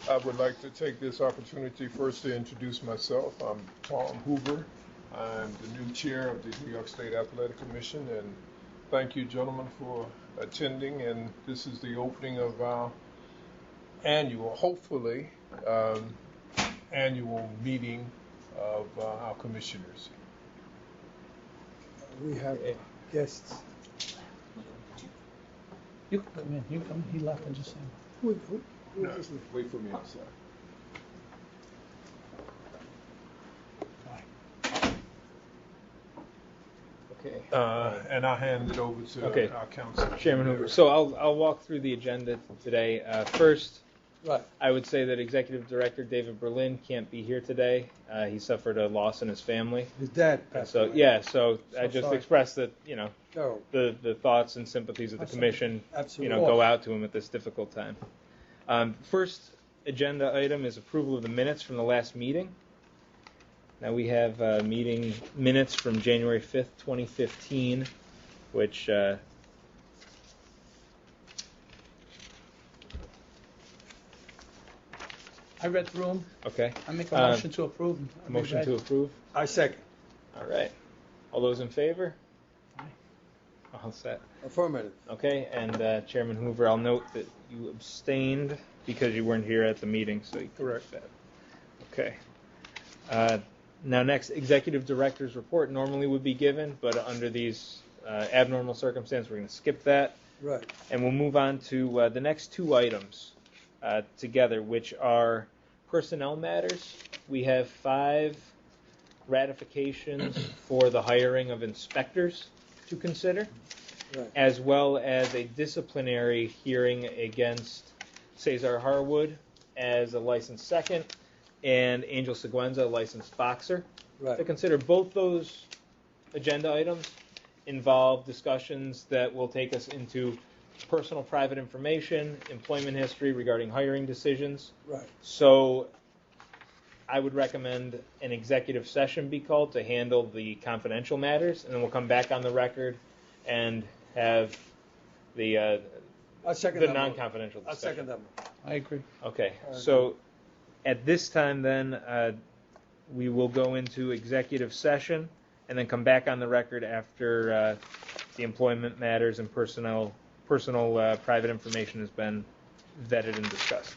I would like to take this opportunity first to introduce myself. I'm Tom Hoover. I'm the new chair of the New York State Athletic Commission, and thank you, gentlemen, for attending. And this is the opening of our annual, hopefully, annual meeting of our commissioners. We have guests. You can come in. You come in. He left and just saying. Who No, is this? wait for me outside. Okay. And I'll hand it over to our council. Chairman Hoover. So I'll walk through the agenda today. First, Right. I would say that Executive Director David Berlin can't be here today. He suffered a loss in his family. His dad And passed so away. yeah, so I So just sorry. expressed that Terrible. the thoughts and sympathies of the commission Absolutely. go out to him at this difficult time. First agenda item is approval of the minutes from the last meeting. Now we have meeting minutes from January 5th, 2015, which I read through them. okay. I make a motion to approve. Motion to approve. I second. All right. All those in favor? Aye. All set. Affirmative. Okay, and Chairman Hoover, I'll note that you abstained because you weren't here at the meeting, so you Correct. that. Okay. Now next, Executive Director's report normally would be given, but under these abnormal circumstances, we're going to skip that. Right. And we'll move on to the next two items together, which are personnel matters. We have 5 ratifications for the hiring of inspectors to consider, Right. as well as a disciplinary hearing against Cesar Harwood as a licensed second and Angel Seguenza, a licensed boxer. Right. To consider. Both those agenda items involve discussions that will take us into personal private information, employment history regarding hiring decisions. Right. So I would recommend an executive session be called to handle the confidential matters, and then we'll come back on the record and have the I second that. non-confidential I discussion. second that. Motion. I agree. Okay, so at this time then, we will go into executive session and then come back on the record after the employment matters and personal private information has been vetted and discussed.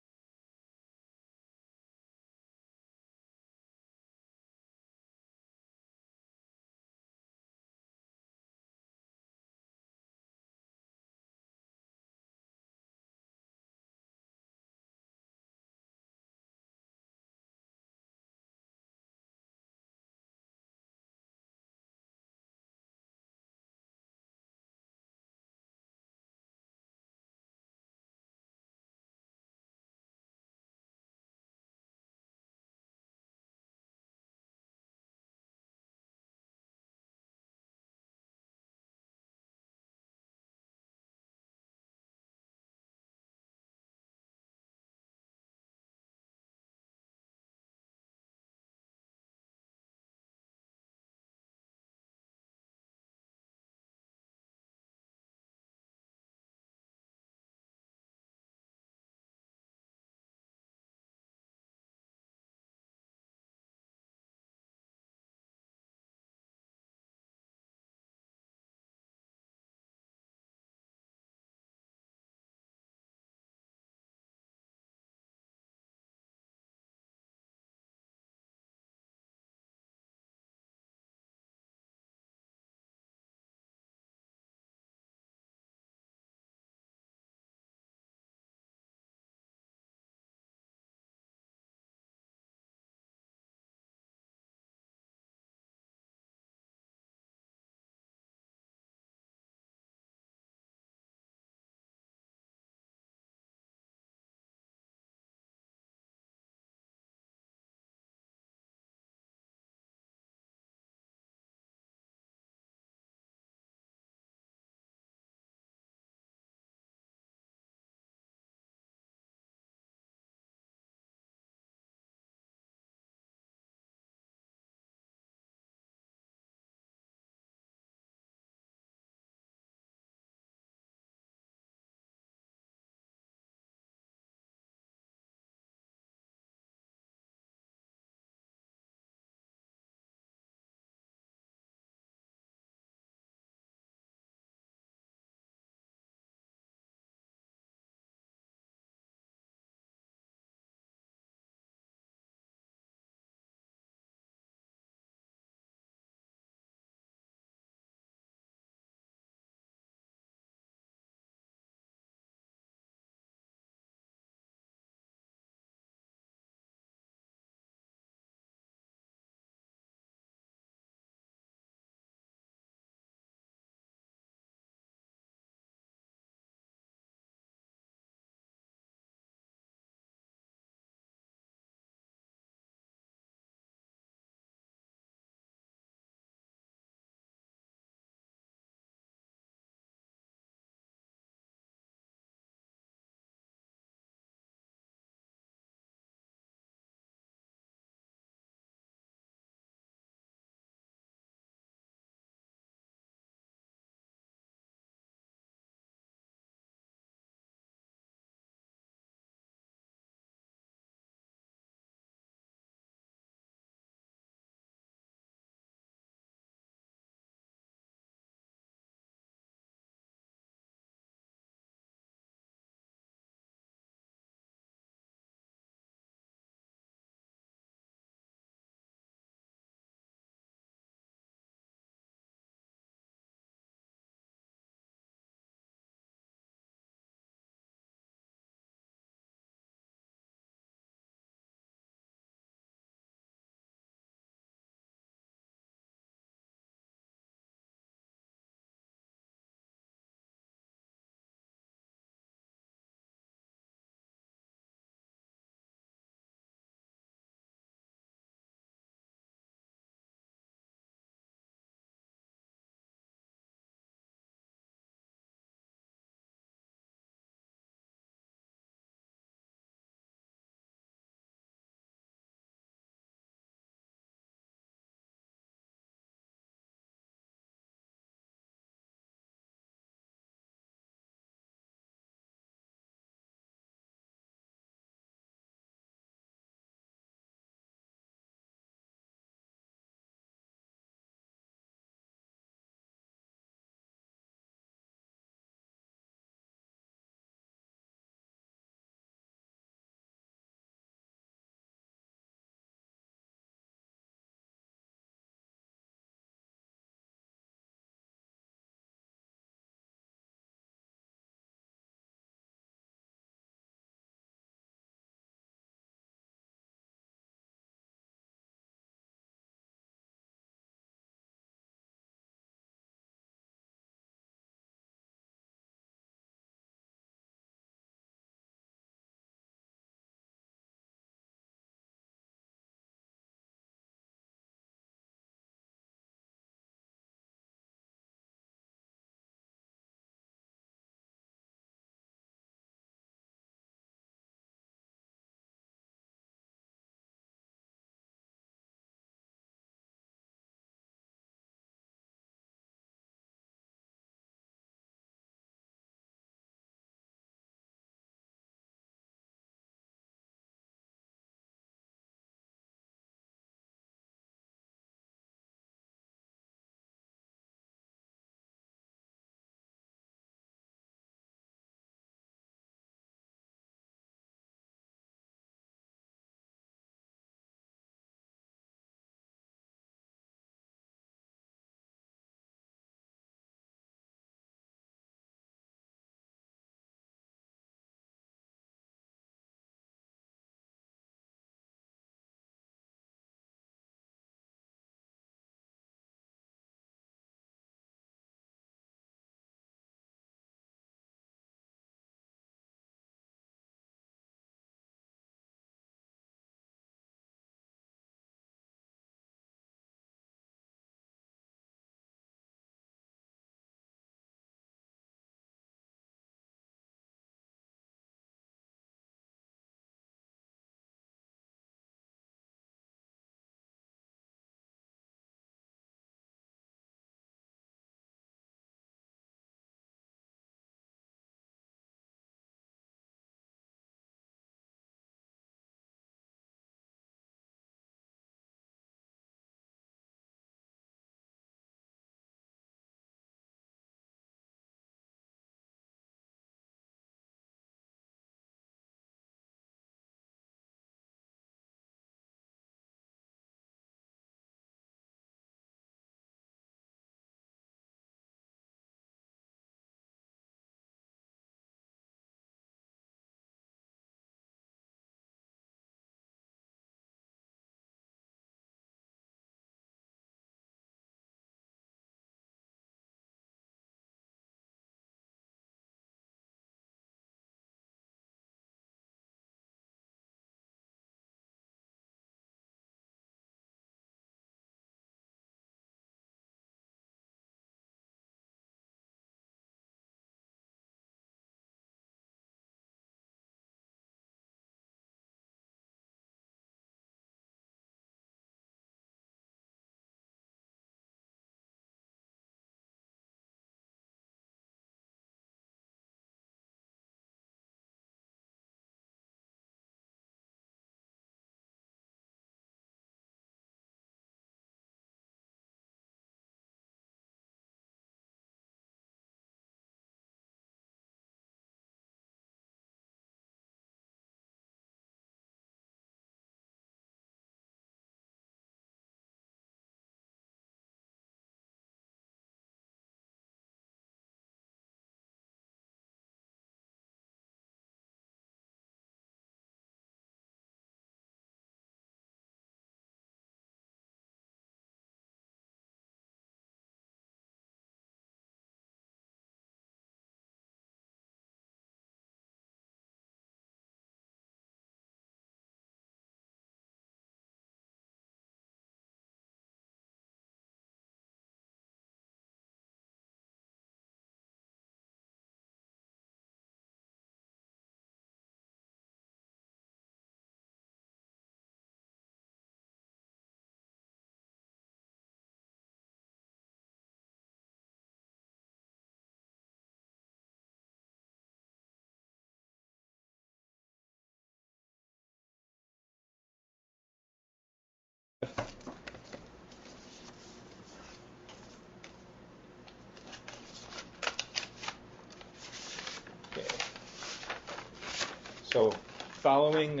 So, following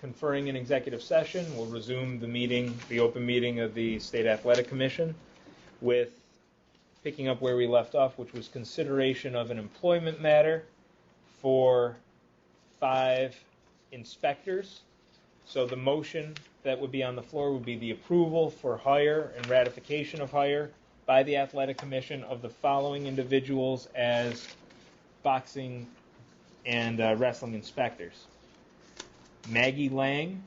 conferring an executive session, we'll resume the open meeting of the State Athletic Commission with picking up where we left off, which was consideration of an employment matter for 5 inspectors. So the motion that would be on the floor would be the approval for hire and ratification of hire by the Athletic Commission of the following individuals as boxing and wrestling inspectors: Maggie Lang,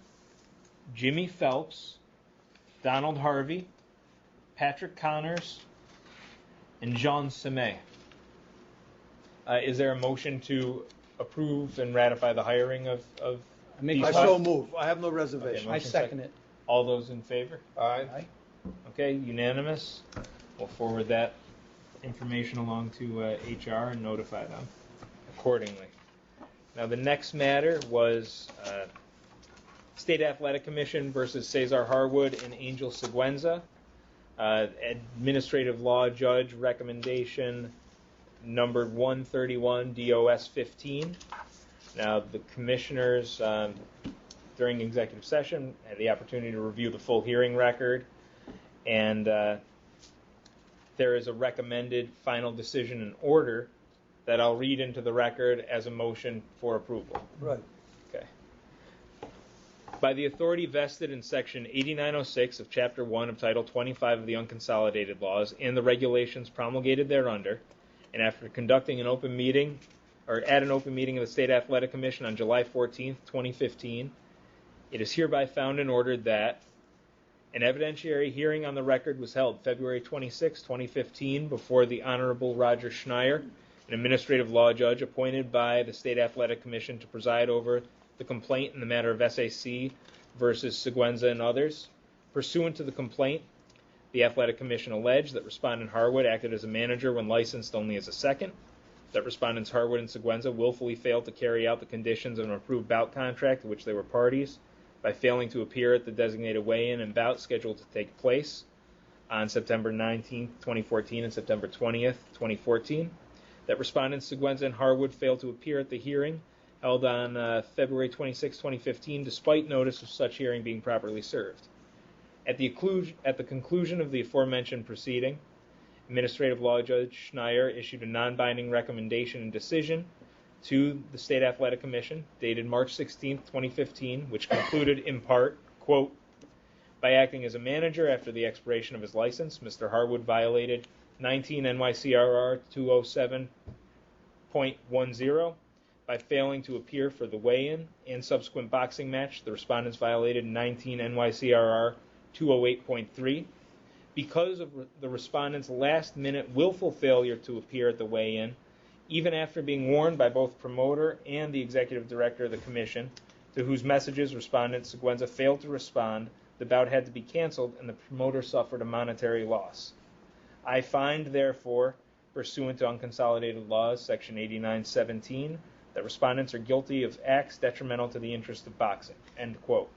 Jimmy Phelps, Donald Harvey, Patrick Connors, and Jean Semet. Is there a motion to approve and ratify the hiring of these I five? so move. I have no reservation. Okay, I second it. All those in favor? Aye. Aye. Okay, unanimous. We'll forward that information along to HR and notify them accordingly. Now, the next matter was State Athletic Commission versus Cesar Harwood and Angel Seguenza. Administrative Law Judge recommendation numbered 131 DOS 15. Now, the commissioners, during executive session, had the opportunity to review the full hearing record, and there is a recommended final decision and order that I'll read into the record as a motion for approval. Right. Okay. By the authority vested in Section 8906 of Chapter 1 of Title 25 of the Unconsolidated Laws and the regulations promulgated thereunder, and after conducting an open meeting, or at an open meeting of the State Athletic Commission on July 14th, 2015, it is hereby found and ordered that an evidentiary hearing on the record was held February 26, 2015, before the Honorable Roger Schneier, an administrative law judge appointed by the State Athletic Commission to preside over the complaint in the matter of SAC versus Seguenza and others. Pursuant to the complaint, the Athletic Commission alleged that Respondent Harwood acted as a manager when licensed only as a second, that Respondents Harwood and Seguenza willfully failed to carry out the conditions of an approved bout contract to which they were parties by failing to appear at the designated weigh-in and bout scheduled to take place on September 19, 2014 and September 20th, 2014, that Respondents Seguenza and Harwood failed to appear at the hearing held on February 26, 2015, despite notice of such hearing being properly served. At the conclusion of the aforementioned proceeding, Administrative Law Judge Schneier issued a non-binding recommendation and decision to the State Athletic Commission dated March 16, 2015, which concluded in part, quote, by acting as a manager after the expiration of his license, Mr. Harwood violated 19 NYCRR 207.10. By failing to appear for the weigh-in and subsequent boxing match, the respondents violated 19 NYCRR 208.3. Because of the respondent's last-minute willful failure to appear at the weigh-in, even after being warned by both promoter and the executive director of the commission, to whose messages respondent Seguenza failed to respond, the bout had to be canceled and the promoter suffered a monetary loss. I find, therefore, pursuant to unconsolidated laws, section 8917, that respondents are guilty of acts detrimental to the interest of boxing, end quote.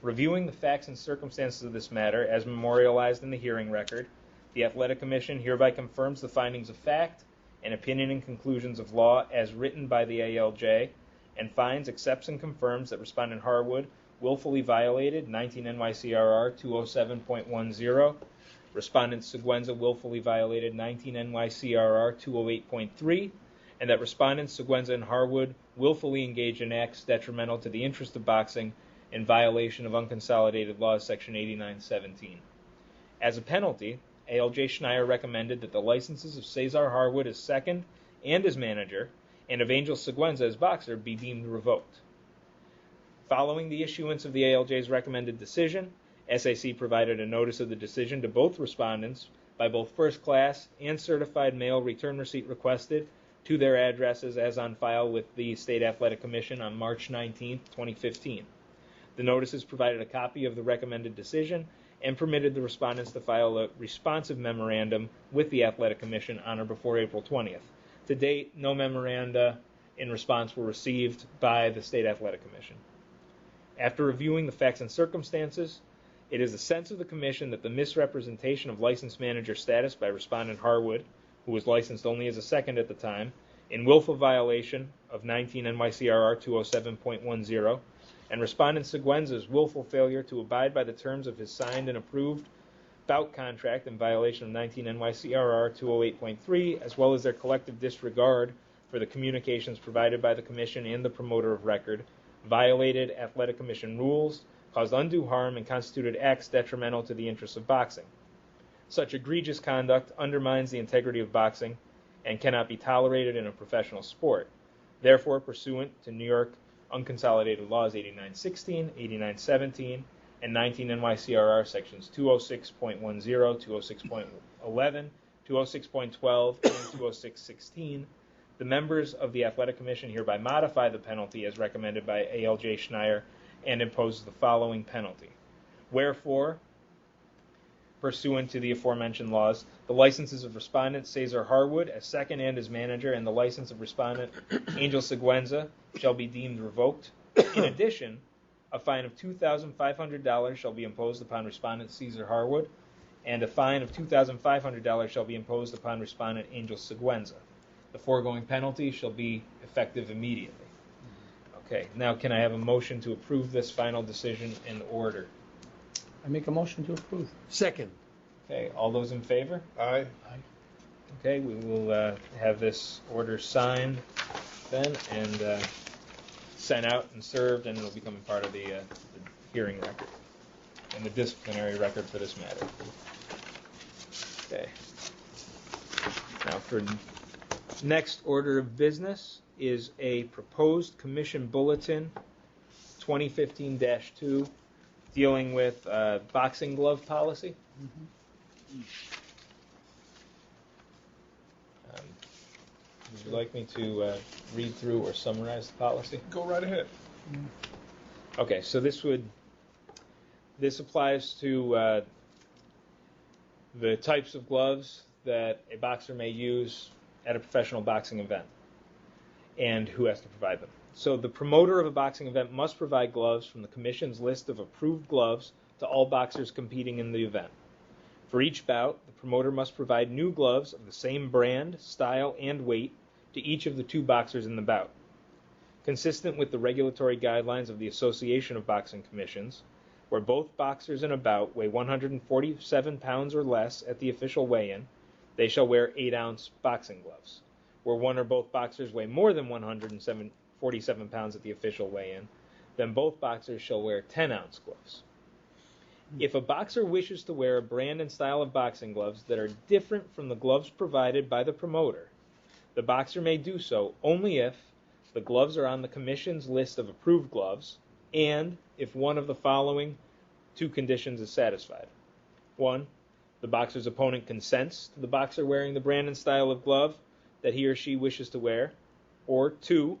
Reviewing the facts and circumstances of this matter as memorialized in the hearing record, the Athletic Commission hereby confirms the findings of fact and opinion and conclusions of law as written by the ALJ, and finds, accepts, and confirms that Respondent Harwood willfully violated 19 NYCRR 207.10, Respondent Seguenza willfully violated 19 NYCRR 208.3, and that Respondents Seguenza and Harwood willfully engaged in acts detrimental to the interest of boxing in violation of unconsolidated laws section 8917. As a penalty, ALJ Schneier recommended that the licenses of Cesar Harwood as second and as manager, and of Angel Seguenza as boxer, be deemed revoked. Following the issuance of the ALJ's recommended decision, SAC provided a notice of the decision to both respondents by both first class and certified mail return receipt requested to their addresses as on file with the State Athletic Commission on March 19, 2015. The notices provided a copy of the recommended decision and permitted the respondents to file a responsive memorandum with the Athletic Commission on or before April 20th. To date, no memoranda in response were received by the State Athletic Commission. After reviewing the facts and circumstances, it is the sense of the Commission that the misrepresentation of licensed manager status by Respondent Harwood, who was licensed only as a second at the time, in willful violation of 19 NYCRR 207.10, and Respondent Seguenza's willful failure to abide by the terms of his signed and approved bout contract in violation of 19 NYCRR 208.3, as well as their collective disregard for the communications provided by the Commission and the promoter of record, violated Athletic Commission rules, caused undue harm, and constituted acts detrimental to the interests of boxing. Such egregious conduct undermines the integrity of boxing and cannot be tolerated in a professional sport. Therefore, pursuant to New York Unconsolidated Laws 8916, 8917, and 19 NYCRR sections 206.10, 206.11, 206.12, and 206.16, the members of the Athletic Commission hereby modify the penalty as recommended by ALJ Schneier and impose the following penalty. Wherefore, pursuant to the aforementioned laws, the licenses of Respondent Cesar Harwood as second and as manager, and the license of Respondent Angel Seguenza shall be deemed revoked. In addition, a fine of $2,500 shall be imposed upon Respondent Cesar Harwood, and a fine of $2,500 shall be imposed upon Respondent Angel Seguenza. The foregoing penalty shall be effective immediately. Okay, now can I have a motion to approve this final decision in order? I make a motion to approve. Second. Okay, all those in favor? Aye. Okay, we will have this order signed then and sent out and served, and it'll become part of the hearing record and the disciplinary record for this matter. Okay. Now for next order of business is a proposed Commission Bulletin 2015-2 dealing with boxing glove policy. Would you like me to read through or summarize the policy? Go right ahead. Okay, so this applies to the types of gloves that a boxer may use at a professional boxing event and who has to provide them. So the promoter of a boxing event must provide gloves from the Commission's list of approved gloves to all boxers competing in the event. For each bout, the promoter must provide new gloves of the same brand, style, and weight to each of the two boxers in the bout. Consistent with the regulatory guidelines of the Association of Boxing Commissions, where both boxers in a bout weigh 147 pounds or less at the official weigh-in, they shall wear 8-ounce boxing gloves. Where one or both boxers weigh more than 147 pounds at the official weigh-in, then both boxers shall wear 10-ounce gloves. If a boxer wishes to wear a brand and style of boxing gloves that are different from the gloves provided by the promoter, the boxer may do so only if the gloves are on the Commission's list of approved gloves and if one of the following two conditions is satisfied. 1, the boxer's opponent consents to the boxer wearing the brand and style of glove that he or she wishes to wear, or 2,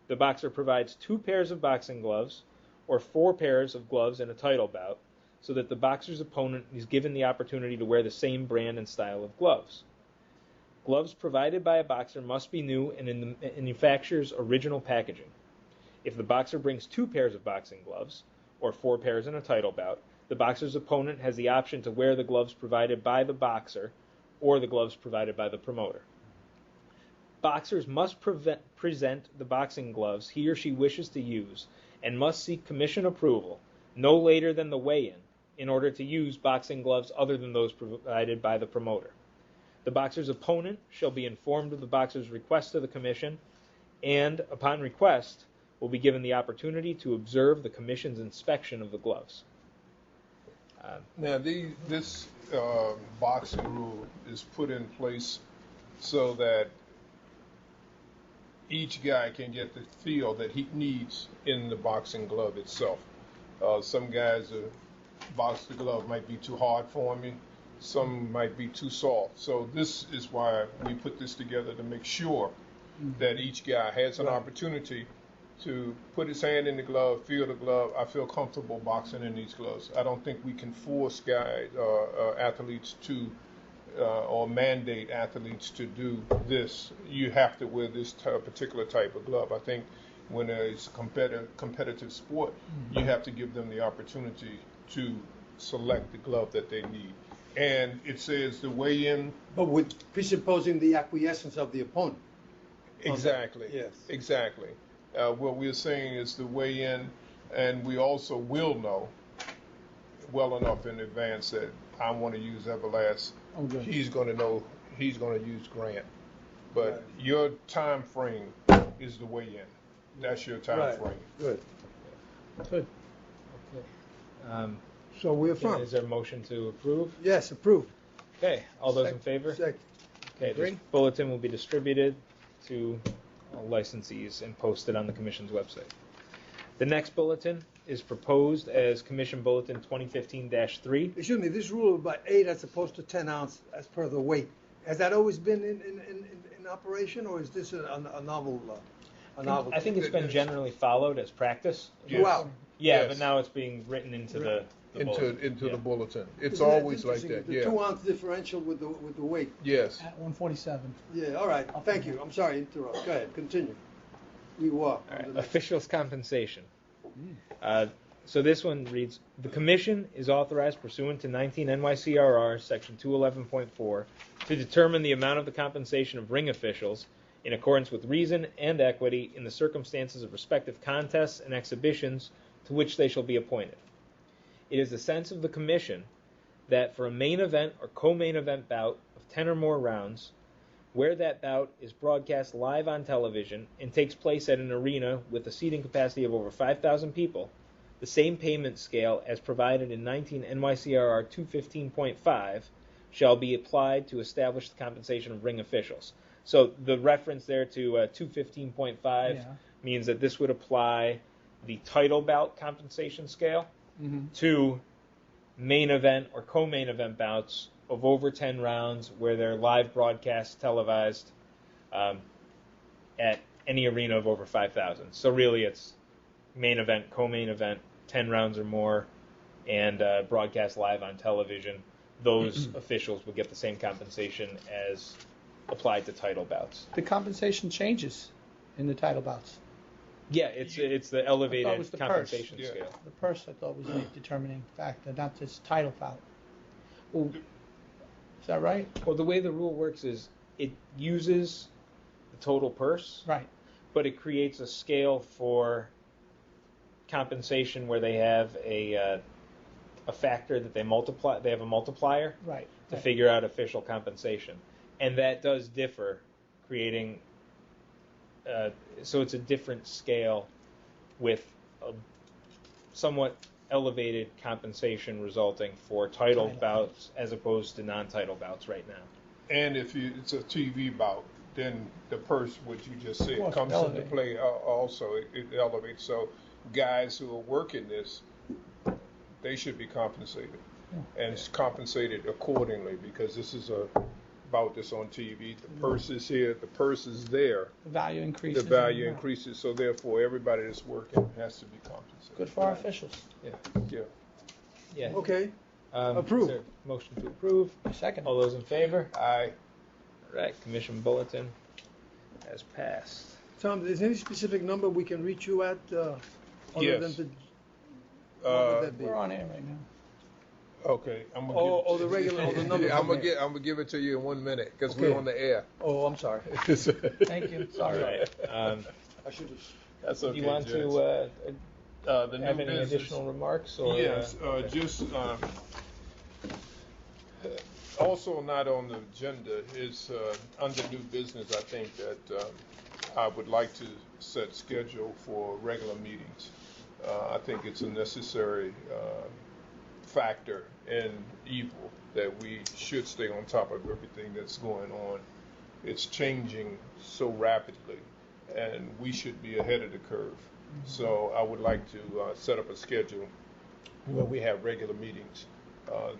the boxer provides 2 pairs of boxing gloves or 4 pairs of gloves in a title bout, so that the boxer's opponent is given the opportunity to wear the same brand and style of gloves. Gloves provided by a boxer must be new and in the manufacturer's original packaging. If the boxer brings 2 pairs of boxing gloves, or 4 pairs in a title bout, the boxer's opponent has the option to wear the gloves provided by the boxer or the gloves provided by the promoter. Boxers must present the boxing gloves he or she wishes to use and must seek Commission approval no later than the weigh-in in order to use boxing gloves other than those provided by the promoter. The boxer's opponent shall be informed of the boxer's request to the Commission and, upon request, will be given the opportunity to observe the Commission's inspection of the gloves. Now, this boxing rule is put in place so that each guy can get the feel that he needs in the boxing glove itself. Some guys, box the glove might be too hard for me. Some might be too soft. So this is why we put this together, to make sure that each guy has an opportunity to put his hand in the glove, feel the glove. I feel comfortable boxing in these gloves. I don't think we can force athletes to or mandate athletes to do this. You have to wear this particular type of glove. I think when it's a competitive sport, you have to give them the opportunity to select the glove that they need. And it says the weigh-in. But with presupposing the acquiescence of the opponent. Exactly. Yes. Exactly. What we're saying is the way in, and we also will know well enough in advance that I want to use Everlast. Oh, good. He's going to know he's going to use Grant. But Right. your time frame is the way in. That's your time Right. frame. Good. Good. Okay. So we affirm. Is there a motion to approve? Yes, approved. Okay. All those in favor? Second. Okay. This Agree. bulletin will be distributed to all licensees and posted on the Commission's website. The next bulletin is proposed as Commission Bulletin 2015-3. Excuse me, this rule about 8 as opposed to 10 ounce as per the weight, has that always been in operation, or is this a novel? I think it's been generally followed as practice. Throughout. Yeah, Yes. but now it's being written into the bulletin. Into Yeah. the bulletin. It's Isn't that always like interesting, that. The Yeah. 2 ounce differential with the weight. Yes. At 147. Yeah, all right, thank you. I'm sorry to interrupt. Go ahead, continue. You are. All right, officials' compensation. So this one reads, the Commission is authorized pursuant to 19 NYCRR Section 211.4 to determine the amount of the compensation of ring officials in accordance with reason and equity in the circumstances of respective contests and exhibitions to which they shall be appointed. It is the sense of the Commission that for a main event or co-main event bout of 10 or more rounds, where that bout is broadcast live on television and takes place at an arena with a seating capacity of over 5,000 people, the same payment scale as provided in 19 NYCRR 215.5 shall be applied to establish the compensation of ring officials. So the reference there to 215.5 Yeah. means that this would apply the title bout compensation scale to main event or co-main event bouts of over 10 rounds where they're live broadcast televised at any arena of over 5,000. So really it's main event, co-main event, 10 rounds or more, and broadcast live on television. Those officials would get the same compensation as applied to title bouts. The compensation changes in the title bouts. Yeah, it's the I thought it elevated was the purse. compensation Yeah. scale. The purse, I thought, was the determining factor, not this title bout. Well, Is that right? well, the way the rule works is it uses the total purse, Right. but it creates a scale for compensation where they have a factor that they multiply. They have a multiplier Right. to right. figure out official compensation, and that does differ, creating. So it's a different scale with a somewhat elevated compensation resulting for title Title bouts as opposed to non-title bouts right now. And if it's a TV bout, then the purse, what you just said, Of course, comes into elevate. play also. It elevates. So guys who are working this, they should be compensated. And it's compensated accordingly because this is a bout that's on TV. The purse is here, the purse is there. The value increases. The value and, increases, so therefore everybody that's working has to be compensated. Good for our officials. Yeah. Yeah. Okay, Is Approve. there a motion to approve? Second. All those in favor? Aye. All right. Commission bulletin has passed. Tom, is there any specific number we can reach you at, other Yes. than the, what Uh, would that be? We're on air right now. Okay, I'm gonna Oh, the regular, oh, the number. I'm gonna give it to you in 1 minute because Okay. we're on the air. Oh, I'm sorry. Thank you. All Sorry. right. I should have. That's Do okay. you want Judge. to the have new any business? additional remarks? Or, Yes, okay. just also not on the agenda is under new business. I think that I would like to set schedule for regular meetings. I think it's a necessary factor in evil that we should stay on top of everything that's going on. It's changing so rapidly, and we should be ahead of the curve. So I would like to set up a schedule where we have regular meetings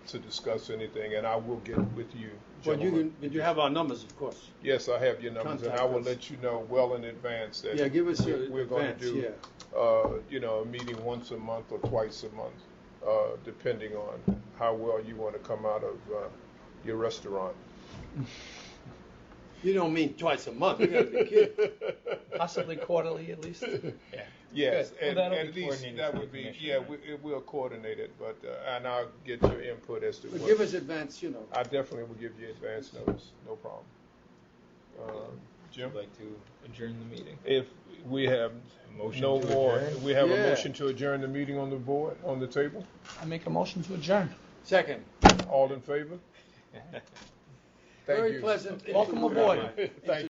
to discuss anything, and I will get with you, Well, gentlemen. you have our numbers, of course. Yes, I have your numbers, and I will Contact us. let you know well in advance that Yeah, give us your we're going advance, to do, yeah. a meeting once a month or twice a month, depending on how well you want to come out of your restaurant. You don't mean twice a month, you gotta be kidding. Possibly quarterly at least. Yeah. Yes, Good. Well, and that'll at be least coordinated that through would the be, commission, yeah, right? we'll coordinate it, but, and I'll get your input as to But what. give us advance, I definitely will give you advance notice, no problem. Jim? Would like to adjourn the meeting? If we have Motion no to more, adjourn? we have a Yeah. motion to adjourn the meeting on the board, on the table. I make a motion to adjourn. Second. All in favor? Thank Very you. pleasant. Welcome aboard. Thank